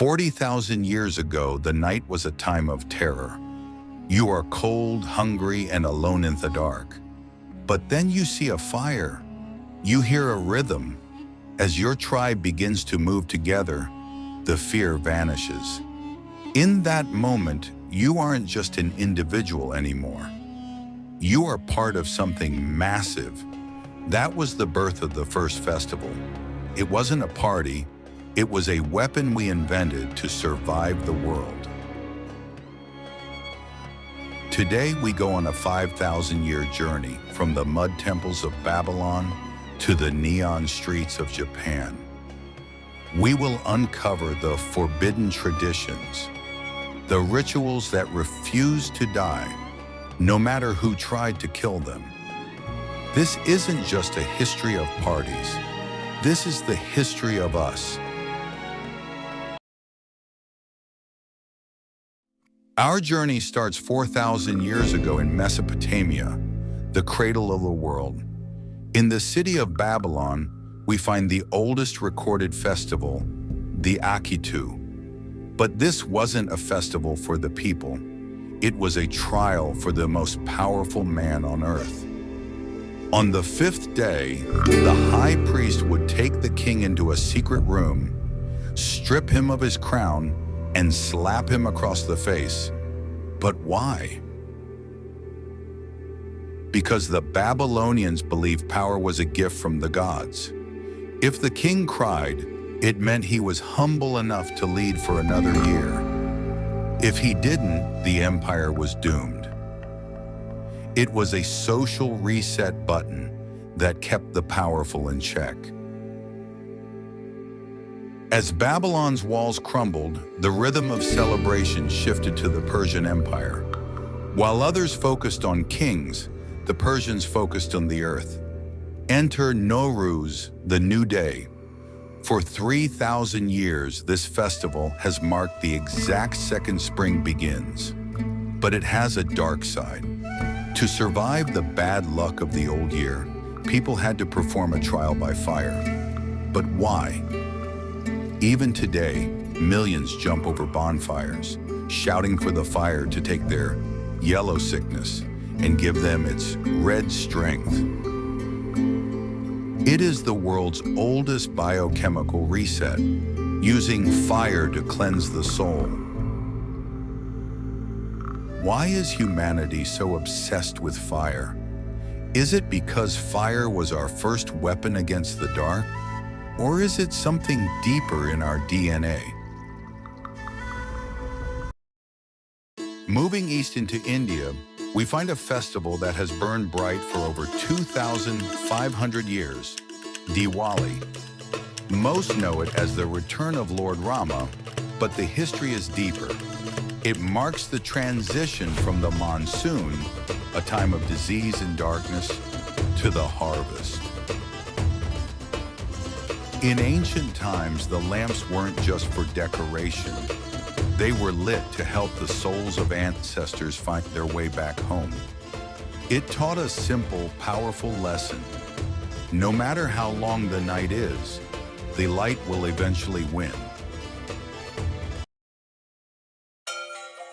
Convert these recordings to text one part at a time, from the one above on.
40,000 years ago, the night was a time of terror. You are cold, hungry, and alone in the dark. But then you see a fire. You hear a rhythm. As your tribe begins to move together, the fear vanishes. In that moment, you aren't just an individual anymore. You are part of something massive. That was the birth of the first festival. It wasn't a party, it was a weapon we invented to survive the world. Today we go on a 5,000-year journey from the mud temples of Babylon to the neon streets of Japan. We will uncover the forbidden traditions, the rituals that refuse to die, no matter who tried to kill them. This isn't just a history of parties. This is the history of us. Our journey starts 4,000 years ago in Mesopotamia, the cradle of the world. In the city of Babylon, we find the oldest recorded festival, the Akitu. But this wasn't a festival for the people. It was a trial for the most powerful man on earth. On the fifth day, the high priest would take the king into a secret room, strip him of his crown, and slap him across the face. But why? Because the Babylonians believed power was a gift from the gods. If the king cried, it meant he was humble enough to lead for another year. If he didn't, the empire was doomed. It was a social reset button that kept the powerful in check. As Babylon's walls crumbled, the rhythm of celebration shifted to the Persian Empire. While others focused on kings, the Persians focused on the earth. Enter Nowruz, the new day. For 3,000 years, this festival has marked the exact second spring begins. But it has a dark side. To survive the bad luck of the old year, people had to perform a trial by fire. But why? Even today, millions jump over bonfires, shouting for the fire to take their yellow sickness and give them its red strength. It is the world's oldest biochemical reset, using fire to cleanse the soul. Why is humanity so obsessed with fire? Is it because fire was our first weapon against the dark? Or is it something deeper in our DNA? Moving east into India, we find a festival that has burned bright for over 2,500 years, Diwali. Most know it as the return of Lord Rama, but the history is deeper. It marks the transition from the monsoon, a time of disease and darkness, to the harvest. In ancient times, the lamps weren't just for decoration. They were lit to help the souls of ancestors find their way back home. It taught a simple, powerful lesson. No matter how long the night is, the light will eventually win.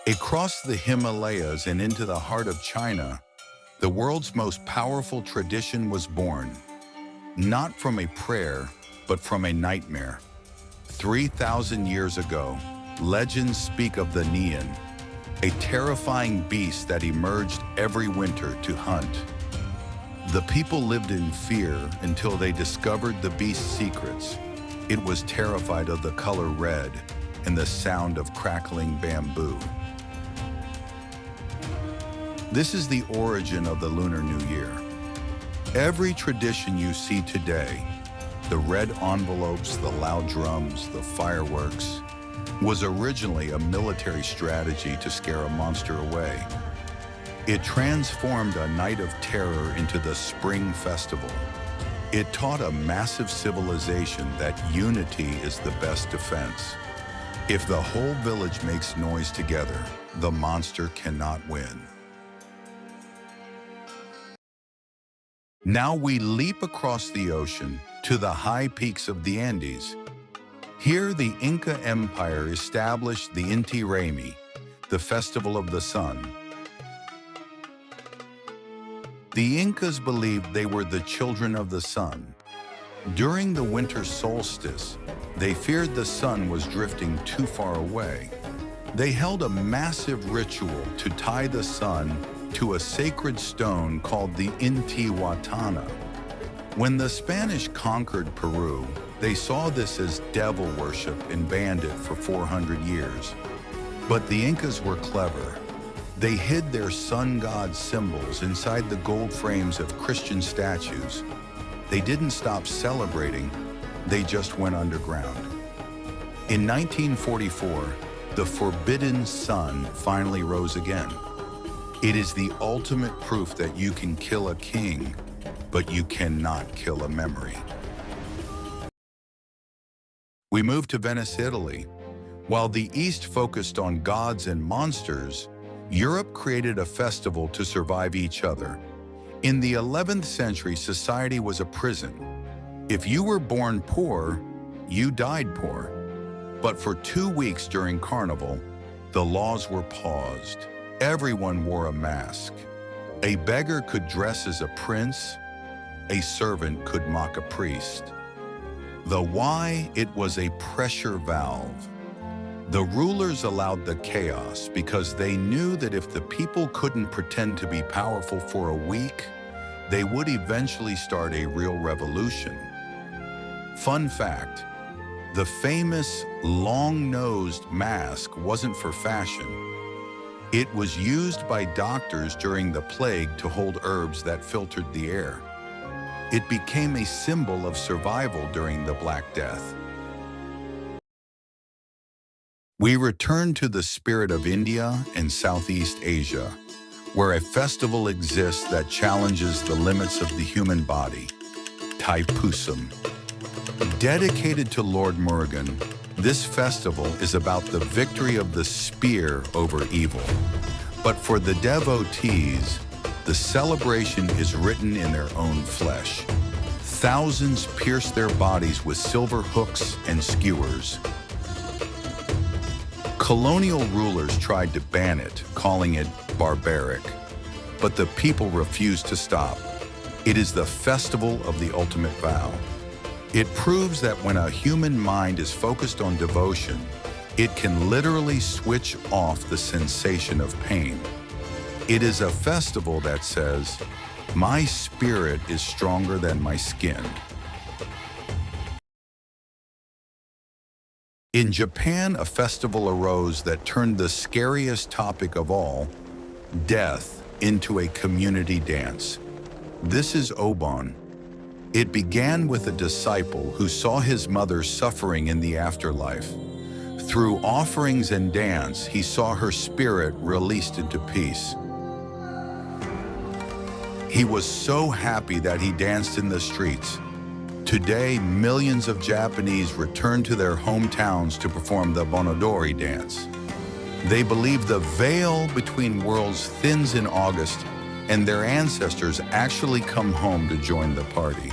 Across the Himalayas and into the heart of China, the world's most powerful tradition was born. Not from a prayer, but from a nightmare. 3,000 years ago, legends speak of the Neon, a terrifying beast that emerged every winter to hunt. The people lived in fear until they discovered the beast's secrets. It was terrified of the color red and the sound of crackling bamboo. This is the origin of the Lunar New Year. Every tradition you see today, the red envelopes, the loud drums, the fireworks, was originally a military strategy to scare a monster away. It transformed a night of terror into the Spring Festival. It taught a massive civilization that unity is the best defense. If the whole village makes noise together, the monster cannot win. Now we leap across the ocean to the high peaks of the Andes. Here, the Inca Empire established the Inti Raymi, the Festival of the Sun. The Incas believed they were the children of the sun. During the winter solstice, they feared the sun was drifting too far away. They held a massive ritual to tie the sun to a sacred stone called the Intihuatana. When the Spanish conquered Peru, they saw this as devil worship and banned it for 400 years. But the Incas were clever. They hid their sun god symbols inside the gold frames of Christian statues. They didn't stop celebrating, they just went underground. In 1944, the forbidden sun finally rose again. It is the ultimate proof that you can kill a king, but you cannot kill a memory. We moved to Venice, Italy. While the East focused on gods and monsters, Europe created a festival to survive each other. In the 11th century, society was a prison. If you were born poor, you died poor. But for 2 weeks during Carnival, the laws were paused. Everyone wore a mask. A beggar could dress as a prince. A servant could mock a priest. The why? It was a pressure valve. The rulers allowed the chaos because they knew that if the people couldn't pretend to be powerful for a week, they would eventually start a real revolution. Fun fact, the famous long-nosed mask wasn't for fashion. It was used by doctors during the plague to hold herbs that filtered the air. It became a symbol of survival during the Black Death. We return to the spirit of India and Southeast Asia, where a festival exists that challenges the limits of the human body, Thaipusam. Dedicated to Lord Murugan, this festival is about the victory of the spear over evil. But for the devotees, the celebration is written in their own flesh. Thousands pierce their bodies with silver hooks and skewers. Colonial rulers tried to ban it, calling it barbaric. But the people refused to stop. It is the festival of the ultimate vow. It proves that when a human mind is focused on devotion, it can literally switch off the sensation of pain. It is a festival that says, "My spirit is stronger than my skin." In Japan, a festival arose that turned the scariest topic of all, death, into a community dance. This is Obon. It began with a disciple who saw his mother suffering in the afterlife. Through offerings and dance, he saw her spirit released into peace. He was so happy that he danced in the streets. Today, millions of Japanese return to their hometowns to perform the Bonodori dance. They believe the veil between worlds thins in August, and their ancestors actually come home to join the party.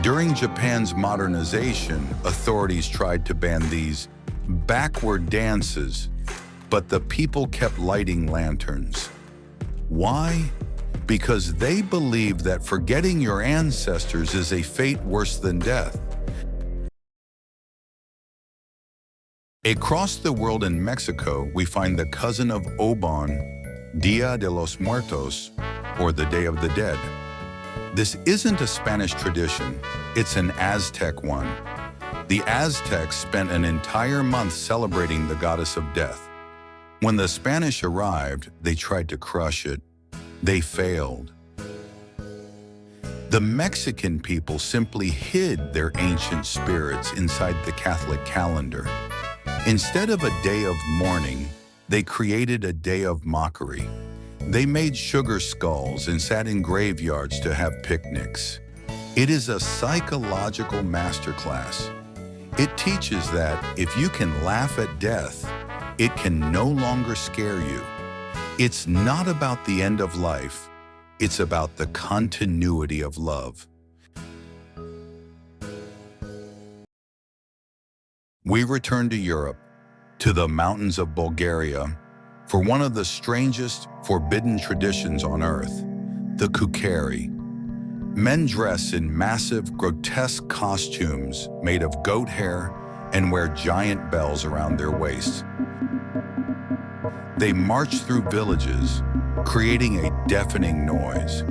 During Japan's modernization, authorities tried to ban these backward dances, but the people kept lighting lanterns. Why? Because they believe that forgetting your ancestors is a fate worse than death. Across the world in Mexico, we find the cousin of Obon, Dia de los Muertos, or the Day of the Dead. This isn't a Spanish tradition, it's an Aztec one. The Aztecs spent an entire month celebrating the goddess of death. When the Spanish arrived, they tried to crush it. They failed. The Mexican people simply hid their ancient spirits inside the Catholic calendar. Instead of a day of mourning, they created a day of mockery. They made sugar skulls and sat in graveyards to have picnics. It is a psychological masterclass. It teaches that if you can laugh at death, it can no longer scare you. It's not about the end of life, it's about the continuity of love. We return to Europe, to the mountains of Bulgaria, for one of the strangest, forbidden traditions on earth, the Kukeri. Men dress in massive, grotesque costumes made of goat hair and wear giant bells around their waists. They march through villages, creating a deafening noise.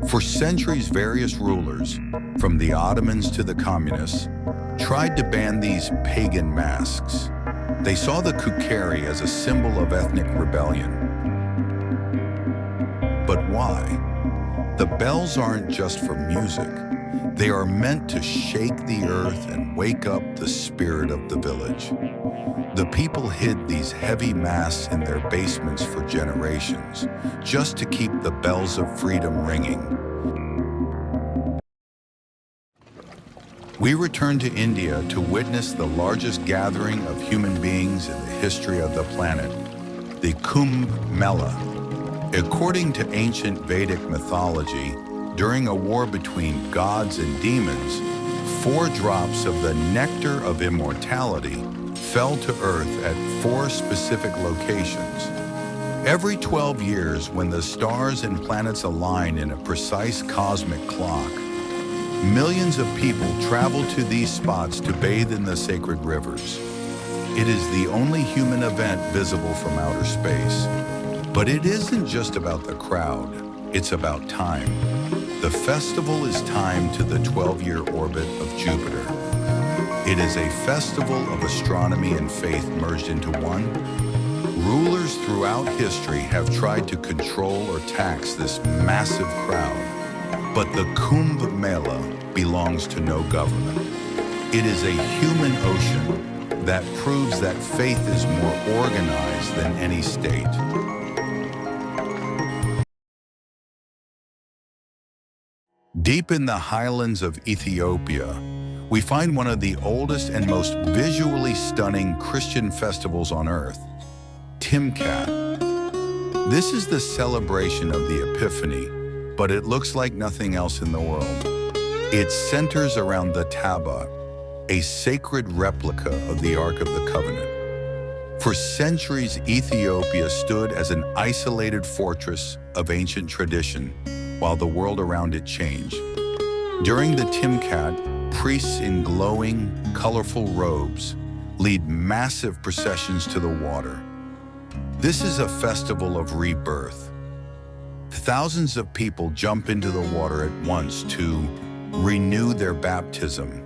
For centuries, various rulers, from the Ottomans to the communists, tried to ban these pagan masks. They saw the Kukeri as a symbol of ethnic rebellion. But why? The bells aren't just for music. They are meant to shake the earth and wake up the spirit of the village. The people hid these heavy masks in their basements for generations, just to keep the bells of freedom ringing. We return to India to witness the largest gathering of human beings in the history of the planet, the Kumbh Mela. According to ancient Vedic mythology, during a war between gods and demons, 4 drops of the nectar of immortality fell to earth at 4 specific locations. Every 12 years, when the stars and planets align in a precise cosmic clock, millions of people travel to these spots to bathe in the sacred rivers. It is the only human event visible from outer space. But it isn't just about the crowd, it's about time. The festival is timed to the 12-year orbit of Jupiter. It is a festival of astronomy and faith merged into one. Rulers throughout history have tried to control or tax this massive crowd, but the Kumbh Mela belongs to no government. It is a human ocean that proves that faith is more organized than any state. Deep in the highlands of Ethiopia, we find one of the oldest and most visually stunning Christian festivals on earth, Timkat. This is the celebration of the Epiphany, but it looks like nothing else in the world. It centers around the Tabernacle, a sacred replica of the Ark of the Covenant. For centuries, Ethiopia stood as an isolated fortress of ancient tradition, while the world around it changed. During the Timkat, priests in glowing, colorful robes lead massive processions to the water. This is a festival of rebirth. Thousands of people jump into the water at once to renew their baptism.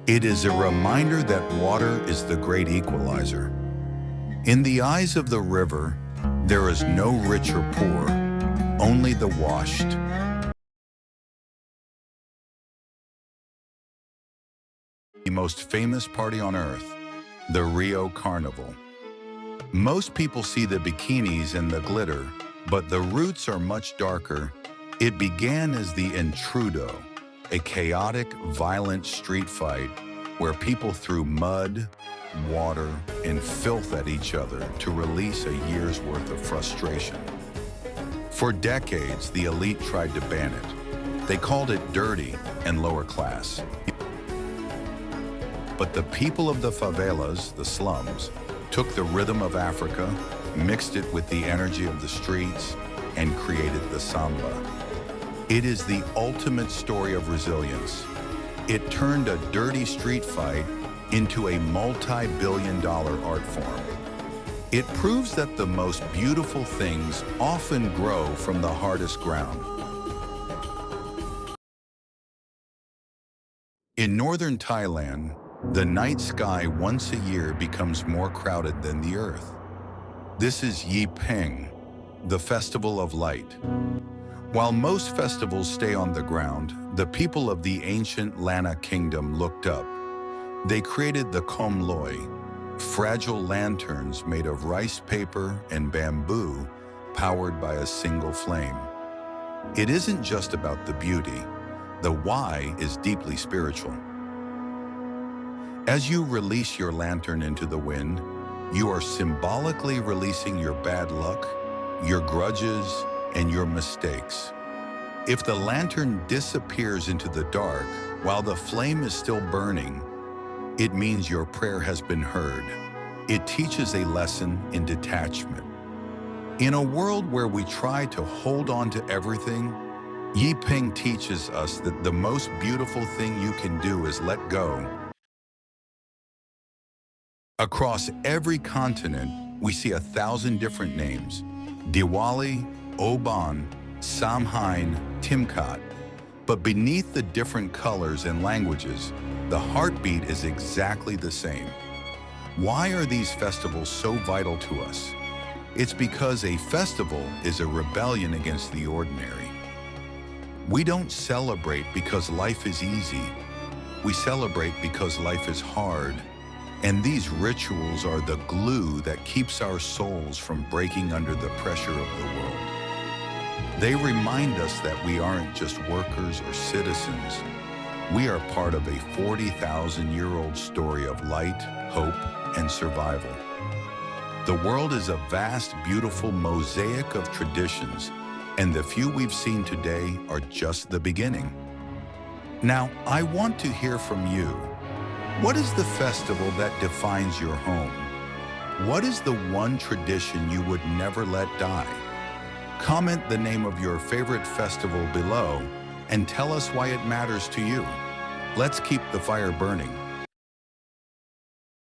It is a reminder that water is the great equalizer. In the eyes of the river, there is no rich or poor, only the washed. The most famous party on earth, the Rio Carnival. Most people see the bikinis and the glitter, but the roots are much darker. It began as the Intrudo, a chaotic, violent street fight where people threw mud, water, and filth at each other to release a year's worth of frustration. For decades, the elite tried to ban it. They called it dirty and lower class. But the people of the favelas, the slums, took the rhythm of Africa, mixed it with the energy of the streets, and created the samba. It is the ultimate story of resilience. It turned a dirty street fight into a multi-billion-dollar art form. It proves that the most beautiful things often grow from the hardest ground. In northern Thailand, the night sky once a year becomes more crowded than the earth. This is Yi Ping, the Festival of Light. While most festivals stay on the ground, the people of the ancient Lana kingdom looked up. They created the Kom Loi, fragile lanterns made of rice paper and bamboo, powered by a single flame. It isn't just about the beauty. The why is deeply spiritual. As you release your lantern into the wind, you are symbolically releasing your bad luck, your grudges, and your mistakes. If the lantern disappears into the dark while the flame is still burning, It means your prayer has been heard. It teaches a lesson in detachment. In a world where we try to hold on to everything, Yi Ping teaches us that the most beautiful thing you can do is let go. Across every continent, we see 1,000 different names: Diwali, Oban, Samhain, Timkat. But beneath the different colors and languages, the heartbeat is exactly the same. Why are these festivals so vital to us? It's because a festival is a rebellion against the ordinary. We don't celebrate because life is easy. We celebrate because life is hard. And these rituals are the glue that keeps our souls from breaking under the pressure of the world. They remind us that we aren't just workers or citizens. We are part of a 40,000-year-old story of light, hope, and survival. The world is a vast, beautiful mosaic of traditions, and the few we've seen today are just the beginning. Now, I want to hear from you. What is the festival that defines your home? What is the one tradition you would never let die? Comment the name of your favorite festival below and tell us why it matters to you. Let's keep the fire burning.